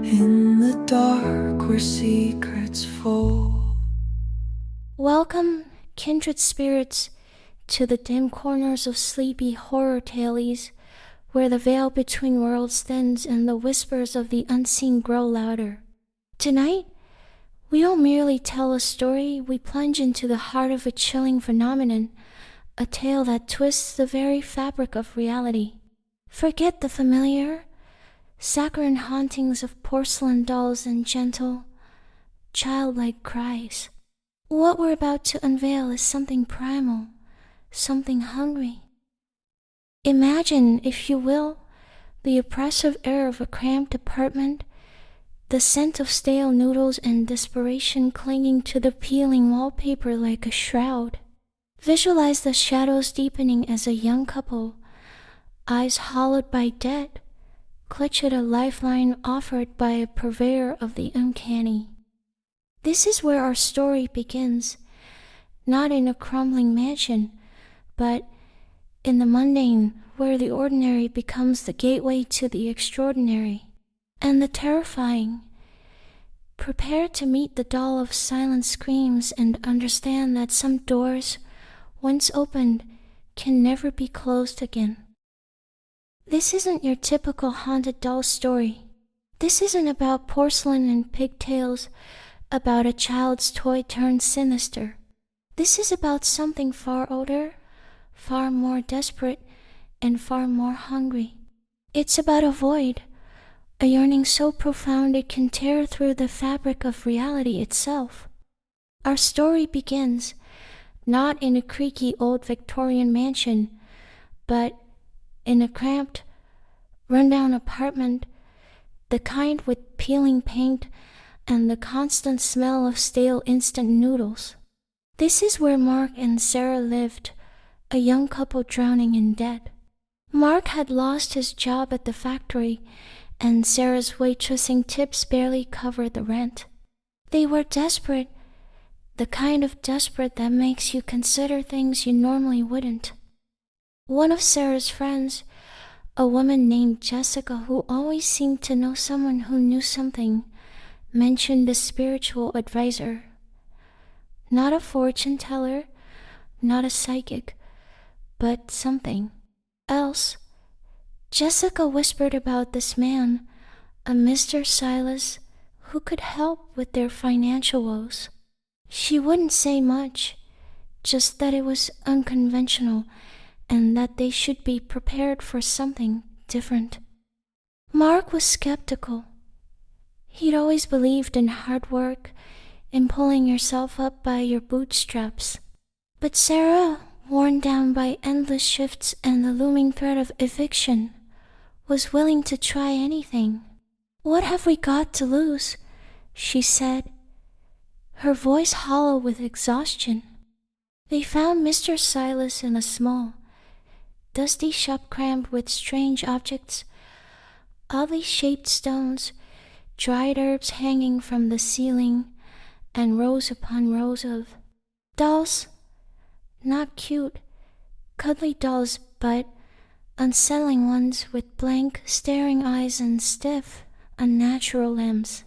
in the dark where secrets fall. Welcome, kindred spirits, to the dim corners of sleepy horror tales, where the veil between worlds thins and the whispers of the unseen grow louder. Tonight, we don't merely tell a story, we plunge into the heart of a chilling phenomenon, a tale that twists the very fabric of reality. Forget the familiar, saccharine hauntings of porcelain dolls and gentle, childlike cries. What we're about to unveil is something primal, something hungry. Imagine, if you will, the oppressive air of a cramped apartment, the scent of stale noodles and desperation clinging to the peeling wallpaper like a shroud. Visualize the shadows deepening as a young couple, eyes hollowed by debt, clutch at a lifeline offered by a purveyor of the uncanny. This is where our story begins, not in a crumbling mansion, but in the mundane, where the ordinary becomes the gateway to the extraordinary and the terrifying. Prepare to meet the doll of silent screams and understand that some doors, once opened, can never be closed again. This isn't your typical haunted doll story. This isn't about porcelain and pigtails, about a child's toy turned sinister. This is about something far older, far more desperate, and far more hungry. It's about a void, a yearning so profound it can tear through the fabric of reality itself. Our story begins not in a creaky old Victorian mansion, but in a cramped, rundown apartment, the kind with peeling paint and the constant smell of stale instant noodles. This is where Mark and Sarah lived, a young couple drowning in debt. Mark had lost his job at the factory, and Sarah's waitressing tips barely covered the rent. They were desperate, the kind of desperate that makes you consider things you normally wouldn't. One of Sarah's friends, a woman named Jessica who always seemed to know someone who knew something, mentioned a spiritual advisor. Not a fortune teller, not a psychic, but something else. Jessica whispered about this man, a Mr. Silas, who could help with their financial woes. She wouldn't say much, just that it was unconventional and that they should be prepared for something different. Mark was skeptical. He'd always believed in hard work, in pulling yourself up by your bootstraps. But Sarah, worn down by endless shifts and the looming threat of eviction, was willing to try anything. "What have we got to lose?" she said, her voice hollow with exhaustion. They found Mr. Silas in a small, dusty shop crammed with strange objects, oddly shaped stones, dried herbs hanging from the ceiling, and rows upon rows of dolls. Not cute, cuddly dolls, but unsettling ones with blank, staring eyes and stiff, unnatural limbs.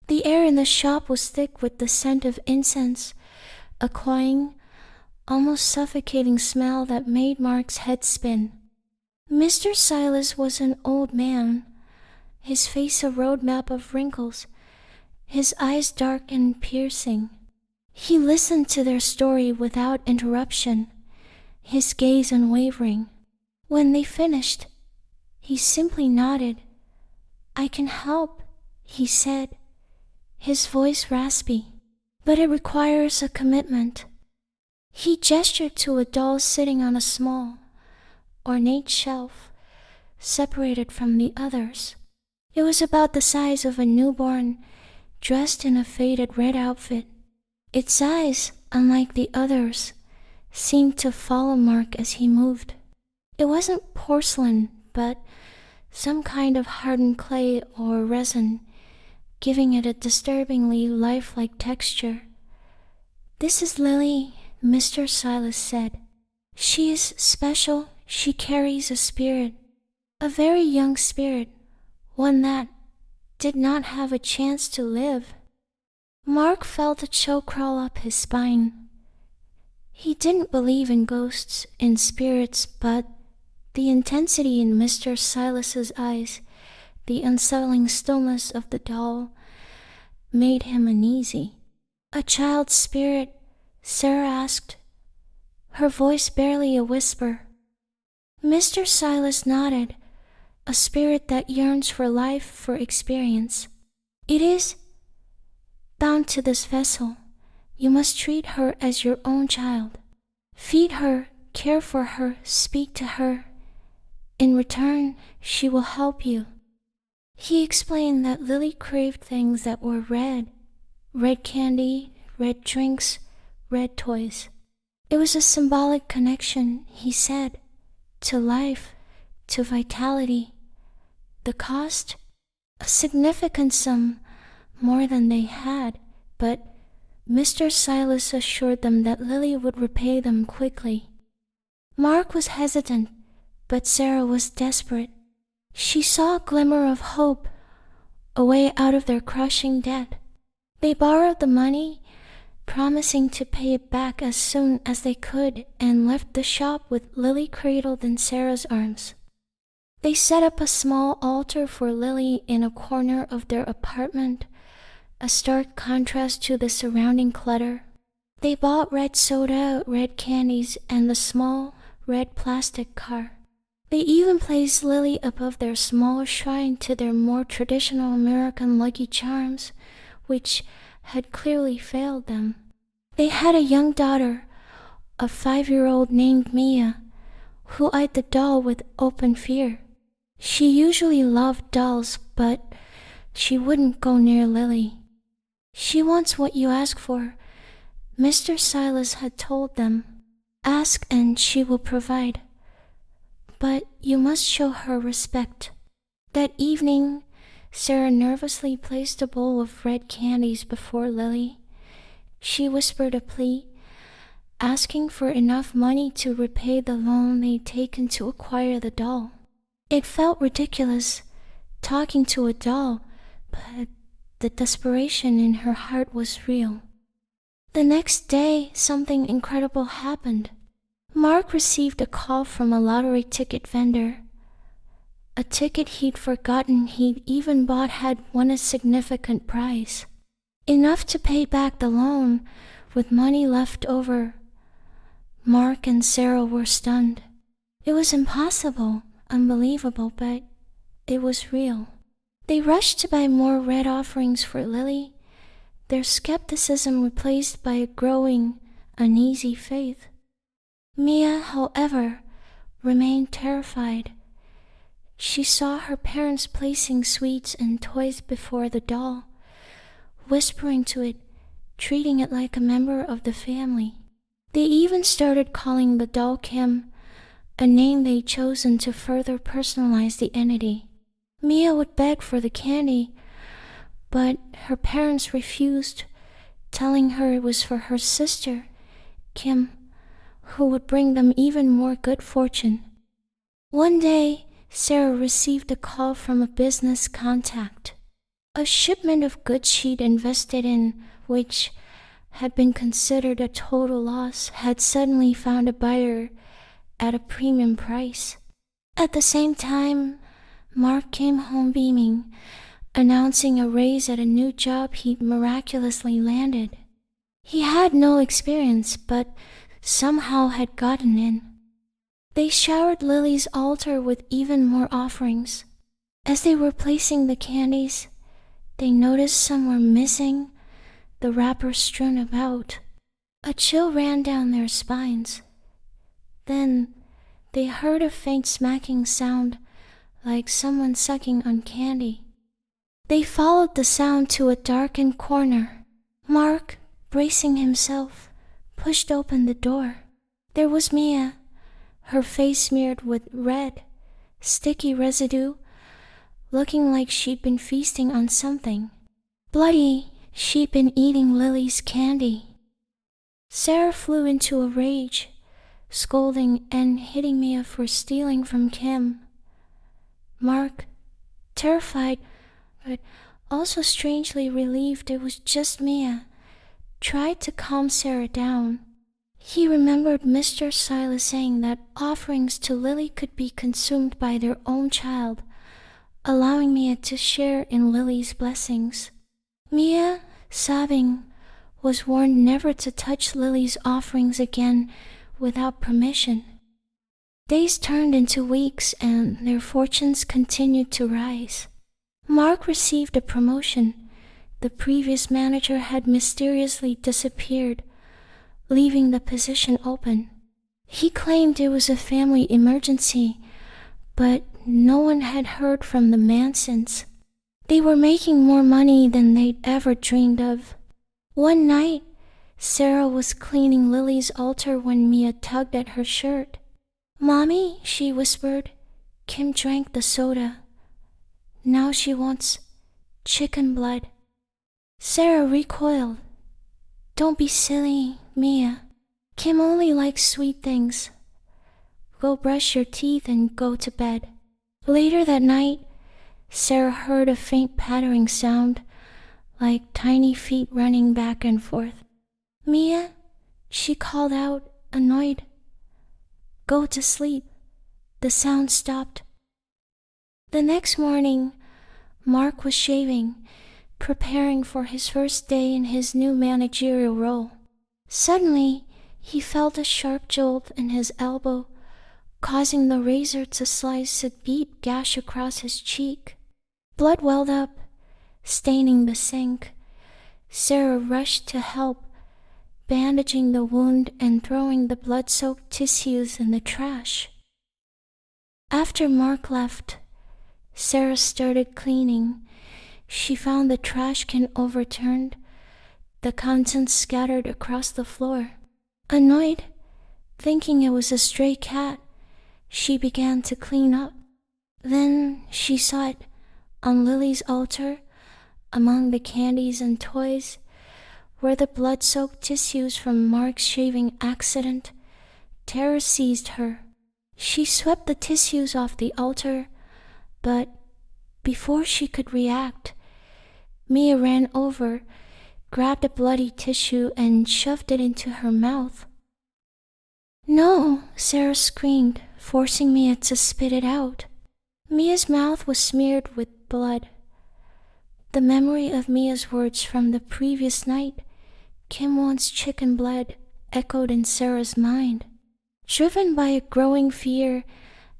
The air in the shop was thick with the scent of incense, a cloying, almost suffocating smell that made Mark's head spin. Mr. Silas was an old man, his face a roadmap of wrinkles, his eyes dark and piercing. He listened to their story without interruption, his gaze unwavering. When they finished, he simply nodded. "I can help," he said, his voice raspy, "but it requires a commitment." He gestured to a doll sitting on a small, ornate shelf, separated from the others. It was about the size of a newborn, dressed in a faded red outfit. Its eyes, unlike the others, seemed to follow Mark as he moved. It wasn't porcelain, but some kind of hardened clay or resin, giving it a disturbingly lifelike texture. "This is Lily," Mr. Silas said. "She is special. She carries a spirit, a very young spirit, one that did not have a chance to live. Mark felt a chill crawl up his spine. He didn't believe in ghosts, in spirits, but the intensity in Mr. Silas's eyes, the unsettling stillness of the doll, made him uneasy. "A child's spirit?" Sarah asked, her voice barely a whisper. Mr. Silas nodded. "A spirit that yearns for life, for experience. It is bound to this vessel. You must treat her as your own child. Feed her, care for her, speak to her. In return, she will help you." He explained that Lily craved things that were red candy, red drinks, red toys. It was a symbolic connection, he said, to life, to vitality. The cost? A significant sum, more than they had, but Mr. Silas assured them that Lily would repay them quickly. Mark was hesitant, but Sarah was desperate. She saw a glimmer of hope, a way out of their crushing debt. They borrowed the money, promising to pay it back as soon as they could, and left the shop with Lily cradled in Sarah's arms. They set up a small altar for Lily in a corner of their apartment, a stark contrast to the surrounding clutter. They bought red soda, red candies, and the small, red plastic car. They even placed Lily above their small shrine to their more traditional American Lucky Charms, which had clearly failed them. They had a young daughter, a 5-year-old named Mia, who eyed the doll with open fear. She usually loved dolls, but she wouldn't go near Lily. "She wants what you ask for," Mr. Silas had told them. "Ask and she will provide. But you must show her respect." That evening, Sarah nervously placed a bowl of red candies before Lily. She whispered a plea, asking for enough money to repay the loan they'd taken to acquire the doll. It felt ridiculous, talking to a doll, but the desperation in her heart was real. The next day, something incredible happened. Mark received a call from a lottery ticket vendor. A ticket he'd forgotten he'd even bought had won a significant prize. Enough to pay back the loan, with money left over. Mark and Sarah were stunned. It was impossible, unbelievable, but it was real. They rushed to buy more red offerings for Lily, their skepticism replaced by a growing, uneasy faith. Mia, however, remained terrified. She saw her parents placing sweets and toys before the doll, whispering to it, treating it like a member of the family. They even started calling the doll Kim, a name they'd chosen to further personalize the entity. Mia would beg for the candy, but her parents refused, telling her it was for her sister, Kim, who would bring them even more good fortune. One day, Sarah received a call from a business contact. A shipment of goods she'd invested in, which had been considered a total loss, had suddenly found a buyer at a premium price. At the same time, Mark came home beaming, announcing a raise at a new job he'd miraculously landed. He had no experience, but somehow had gotten in. They showered Lily's altar with even more offerings. As they were placing the candies, they noticed some were missing, the wrappers strewn about. A chill ran down their spines. Then they heard a faint smacking sound, like someone sucking on candy. They followed the sound to a darkened corner. Mark, bracing himself, pushed open the door. There was Mia, her face smeared with red, sticky residue, looking like she'd been feasting on something. Bloody, she'd been eating Lily's candy. Sarah flew into a rage, scolding and hitting Mia for stealing from Kim. Mark, terrified but also strangely relieved it was just Mia, tried to calm Sarah down. He remembered Mr. Silas saying that offerings to Lily could be consumed by their own child, allowing Mia to share in Lily's blessings. Mia, sobbing, was warned never to touch Lily's offerings again without permission. Days turned into weeks and their fortunes continued to rise. Mark received a promotion. The previous manager had mysteriously disappeared, leaving the position open. He claimed it was a family emergency, but no one had heard from the man since. They were making more money than they'd ever dreamed of. One night, Sarah was cleaning Lily's altar when Mia tugged at her shirt. "Mommy," she whispered. Kim drank the soda. "Now she wants chicken blood." Sarah recoiled. "Don't be silly, Mia. Kim only likes sweet things. Go brush your teeth and go to bed." Later that night, Sarah heard a faint pattering sound, like tiny feet running back and forth. "Mia," she called out, annoyed. "Go to sleep." The sound stopped. The next morning, Mark was shaving, preparing for his first day in his new managerial role. Suddenly, he felt a sharp jolt in his elbow, causing the razor to slice a deep gash across his cheek. Blood welled up, staining the sink. Sarah rushed to help, bandaging the wound and throwing the blood-soaked tissues in the trash. After Mark left, Sarah started cleaning. She found the trash can overturned, the contents scattered across the floor. Annoyed, thinking it was a stray cat, she began to clean up. Then she saw it on Lily's altar, among the candies and toys, were the blood-soaked tissues from Mark's shaving accident. Terror seized her. She swept the tissues off the altar, but before she could react, Mia ran over, grabbed a bloody tissue and shoved it into her mouth. "No," Sarah screamed, forcing Mia to spit it out. Mia's mouth was smeared with blood. The memory of Mia's words from the previous night, "Kim wants chicken blood," echoed in Sarah's mind. Driven by a growing fear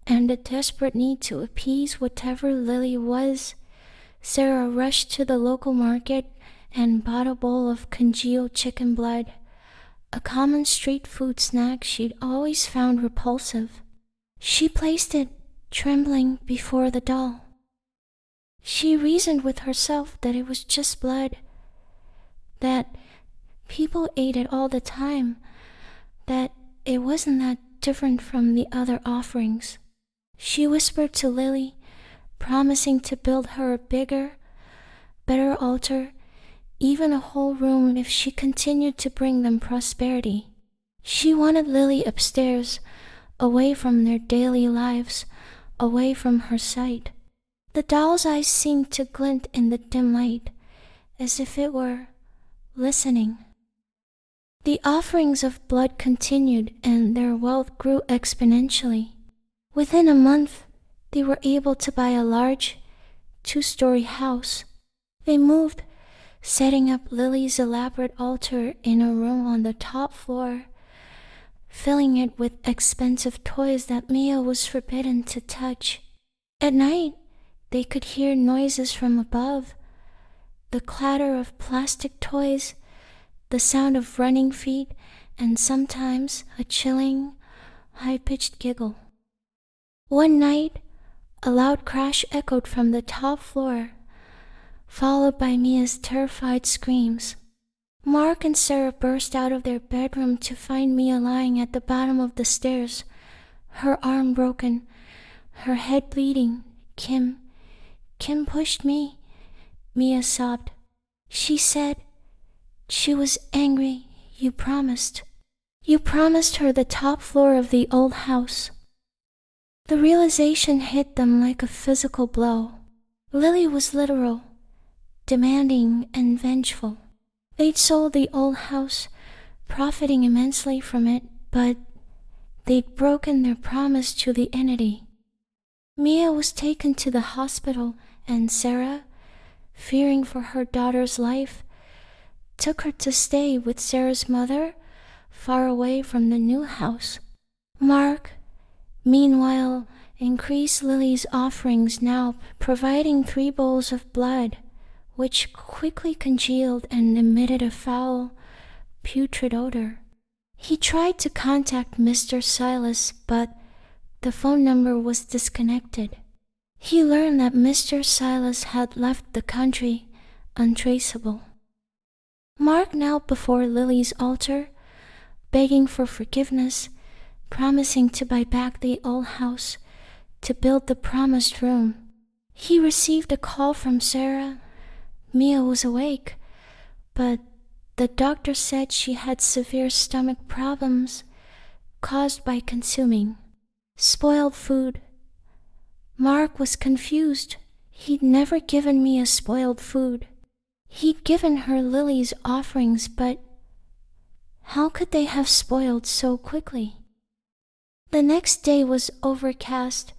and a desperate need to appease whatever Lily was, Sarah rushed to the local market and bought a bowl of congealed chicken blood, a common street food snack she'd always found repulsive. She placed it, trembling, before the doll. She reasoned with herself that it was just blood, that people ate it all the time, that it wasn't that different from the other offerings. She whispered to Lily, promising to build her a bigger, better altar, even a whole room if she continued to bring them prosperity. She wanted Lily upstairs, away from their daily lives, away from her sight. The doll's eyes seemed to glint in the dim light, as if it were listening. The offerings of blood continued, and their wealth grew exponentially. Within a month, they were able to buy a large, 2-story house. They moved, setting up Lily's elaborate altar in a room on the top floor, filling it with expensive toys that Mia was forbidden to touch. At night, they could hear noises from above, the clatter of plastic toys, the sound of running feet, and sometimes a chilling, high-pitched giggle. One night, a loud crash echoed from the top floor, followed by Mia's terrified screams. Mark and Sarah burst out of their bedroom to find Mia lying at the bottom of the stairs, her arm broken, her head bleeding. Kim pushed me," Mia sobbed. "She said she was angry. You promised her the top floor of the old house." The realization hit them like a physical blow. Lily was literal, demanding and vengeful. They'd sold the old house, profiting immensely from it, but they'd broken their promise to the entity. Mia was taken to the hospital, and Sarah, fearing for her daughter's life, took her to stay with Sarah's mother, far away from the new house. Mark, meanwhile, increased Lily's offerings, now providing 3 bowls of blood, which quickly congealed and emitted a foul, putrid odor. He tried to contact Mr. Silas, but the phone number was disconnected. He learned that Mr. Silas had left the country untraceable. Mark knelt before Lily's altar, begging for forgiveness, promising to buy back the old house, to build the promised room. He received a call from Sarah. Mia was awake, but the doctor said she had severe stomach problems caused by consuming spoiled food. Mark was confused. He'd never given Mia spoiled food. He'd given her Lily's offerings, but how could they have spoiled so quickly? The next day was overcast,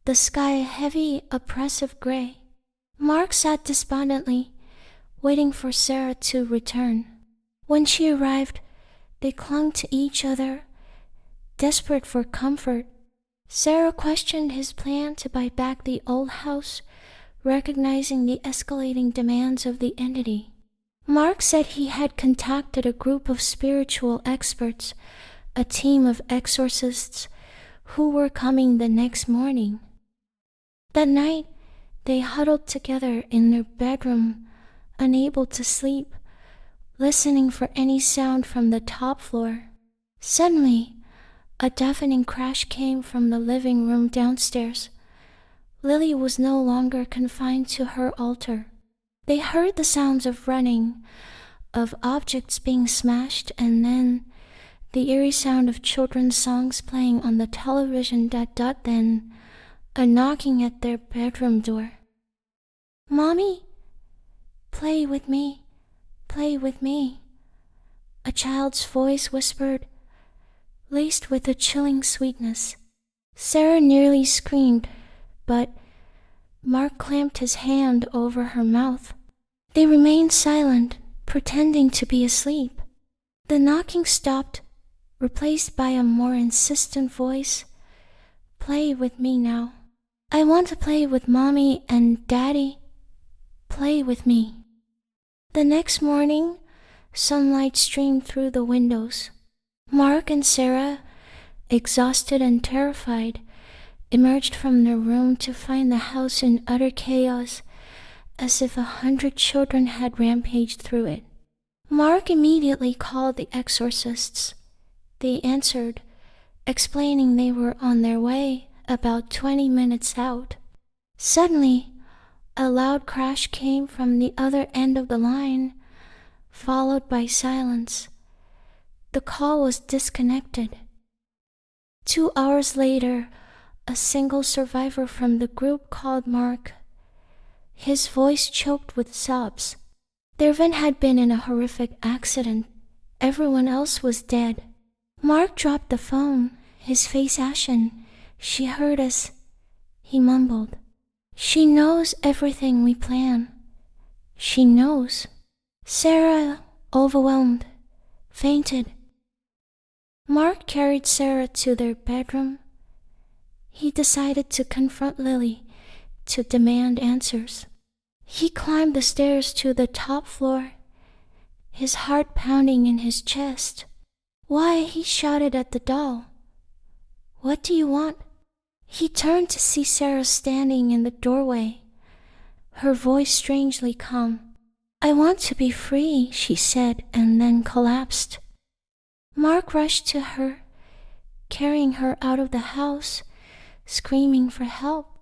the sky a heavy, oppressive gray. Mark sat despondently, waiting for Sarah to return. When she arrived, they clung to each other, desperate for comfort. Sarah questioned his plan to buy back the old house, recognizing the escalating demands of the entity. Mark said he had contacted a group of spiritual experts, a team of exorcists, who were coming the next morning. That night, they huddled together in their bedroom, unable to sleep, listening for any sound from the top floor. Suddenly, a deafening crash came from the living room downstairs. Lily was no longer confined to her altar. They heard the sounds of running, of objects being smashed, and then the eerie sound of children's songs playing on the television. Then a knocking at their bedroom door. "Mommy, play with me, play with me," a child's voice whispered, laced with a chilling sweetness. Sarah nearly screamed, but Mark clamped his hand over her mouth. They remained silent, pretending to be asleep. The knocking stopped, replaced by a more insistent voice. "Play with me now. I want to play with Mommy and Daddy. Play with me." The next morning, sunlight streamed through the windows. Mark and Sarah, exhausted and terrified, emerged from their room to find the house in utter chaos, as if 100 children had rampaged through it. Mark immediately called the exorcists. They answered, explaining they were on their way, about 20 minutes out. Suddenly, a loud crash came from the other end of the line, followed by silence. The call was disconnected. 2 hours later, a single survivor from the group called Mark, his voice choked with sobs. Their van had been in a horrific accident. Everyone else was dead. Mark dropped the phone, his face ashen. "She heard us," he mumbled. "She knows everything we plan. She knows." Sarah, overwhelmed, fainted. Mark carried Sarah to their bedroom. He decided to confront Lily, to demand answers. He climbed the stairs to the top floor, his heart pounding in his chest. "Why?" he shouted at the doll. "What do you want?" He turned to see Sarah standing in the doorway, her voice strangely calm. "I want to be free," she said, and then collapsed. Mark rushed to her, carrying her out of the house, screaming for help.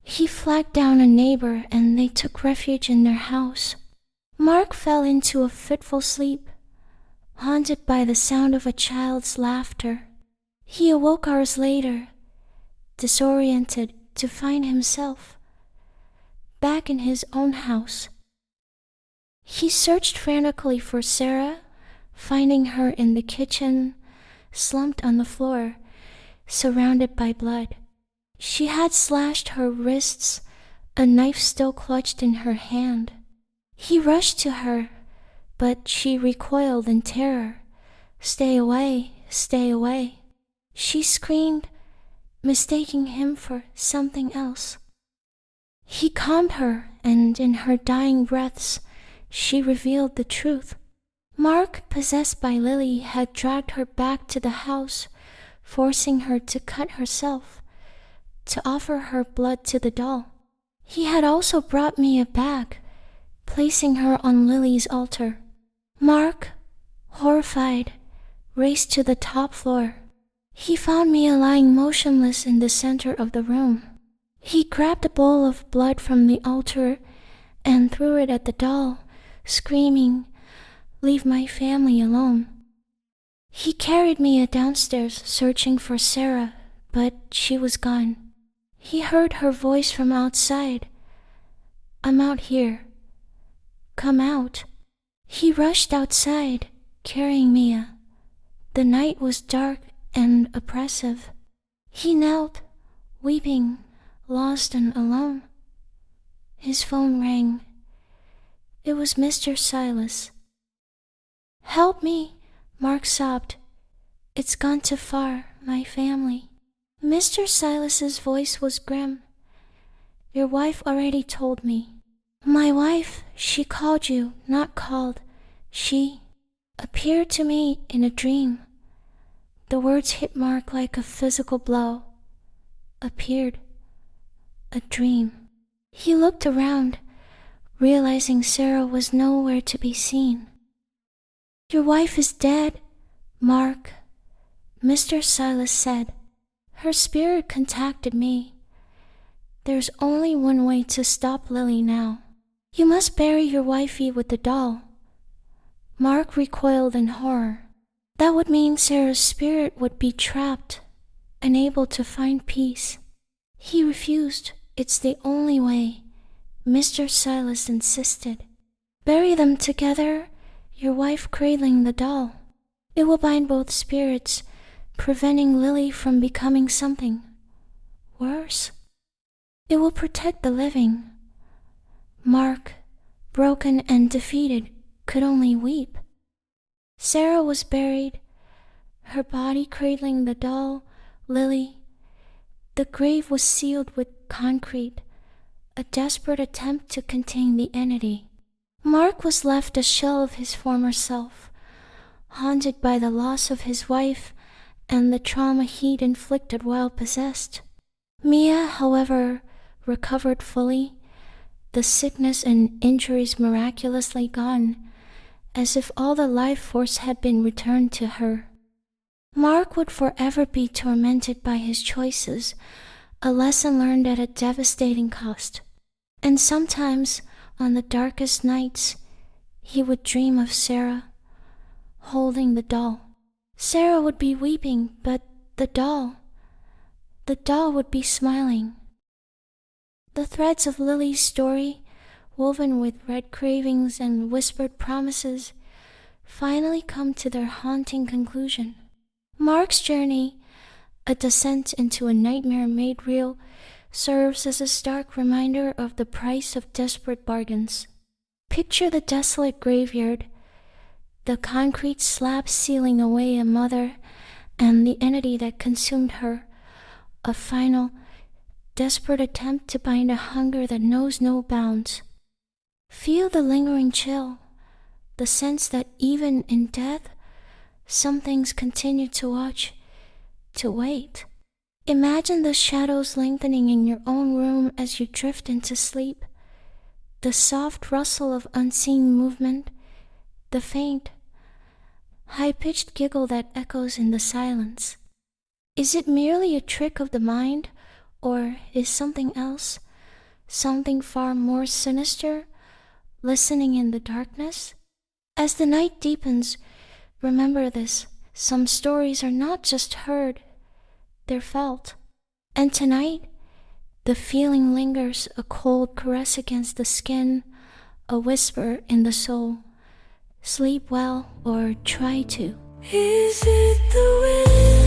He flagged down a neighbor, and they took refuge in their house. Mark fell into a fitful sleep, haunted by the sound of a child's laughter. He awoke hours later, disoriented, to find himself back in his own house. He searched frantically for Sarah, finding her in the kitchen, slumped on the floor, surrounded by blood. She had slashed her wrists, a knife still clutched in her hand. He rushed to her, but she recoiled in terror. "Stay away, stay away," she screamed, mistaking him for something else. He calmed her, and in her dying breaths, she revealed the truth. Mark, possessed by Lily, had dragged her back to the house, forcing her to cut herself, to offer her blood to the doll. He had also brought Mia back, placing her on Lily's altar. Mark, horrified, raced to the top floor. He found Mia lying motionless in the center of the room. He grabbed a bowl of blood from the altar and threw it at the doll, screaming, "Leave my family alone." He carried Mia downstairs, searching for Sarah, but she was gone. He heard her voice from outside. "I'm out here. Come out." He rushed outside, carrying Mia. The night was dark and oppressive. He knelt, weeping, lost and alone. His phone rang. It was Mr. Silas. "Help me," Mark sobbed. "It's gone too far, my family." Mr. Silas's voice was grim. "Your wife already told me." "My wife, she called you, not called. She appeared to me in a dream." The words hit Mark like a physical blow. Appeared. A dream. He looked around, realizing Sarah was nowhere to be seen. "Your wife is dead, Mark," Mr. Silas said. "Her spirit contacted me. There's only one way to stop Lily now. You must bury your wifey with the doll." Mark recoiled in horror. That would mean Sarah's spirit would be trapped, unable to find peace. He refused. "It's the only way," Mr. Silas insisted. "Bury them together, your wife cradling the doll. It will bind both spirits, preventing Lily from becoming something worse. It will protect the living." Mark, broken and defeated, could only weep. Sarah was buried, her body cradling the doll, Lily. The grave was sealed with concrete, a desperate attempt to contain the entity. Mark was left a shell of his former self, haunted by the loss of his wife and the trauma he'd inflicted while possessed. Mia, however, recovered fully, the sickness and injuries miraculously gone, as if all the life force had been returned to her. Mark would forever be tormented by his choices, a lesson learned at a devastating cost. And sometimes, on the darkest nights, he would dream of Sarah, holding the doll. Sarah would be weeping, but the doll would be smiling. The threads of Lily's story, woven with red cravings and whispered promises, finally come to their haunting conclusion. Mark's journey, a descent into a nightmare made real, serves as a stark reminder of the price of desperate bargains. Picture the desolate graveyard, the concrete slab sealing away a mother and the entity that consumed her, a final, desperate attempt to bind a hunger that knows no bounds. Feel the lingering chill, the sense that even in death, some things continue to watch, to wait. Imagine the shadows lengthening in your own room as you drift into sleep, the soft rustle of unseen movement, the faint, high-pitched giggle that echoes in the silence. Is it merely a trick of the mind, or is something else, something far more sinister, listening in the darkness? As the night deepens, remember this: some stories are not just heard, they're felt. And tonight, the feeling lingers, a cold caress against the skin, a whisper in the soul. Sleep well or try to. Is it the wind?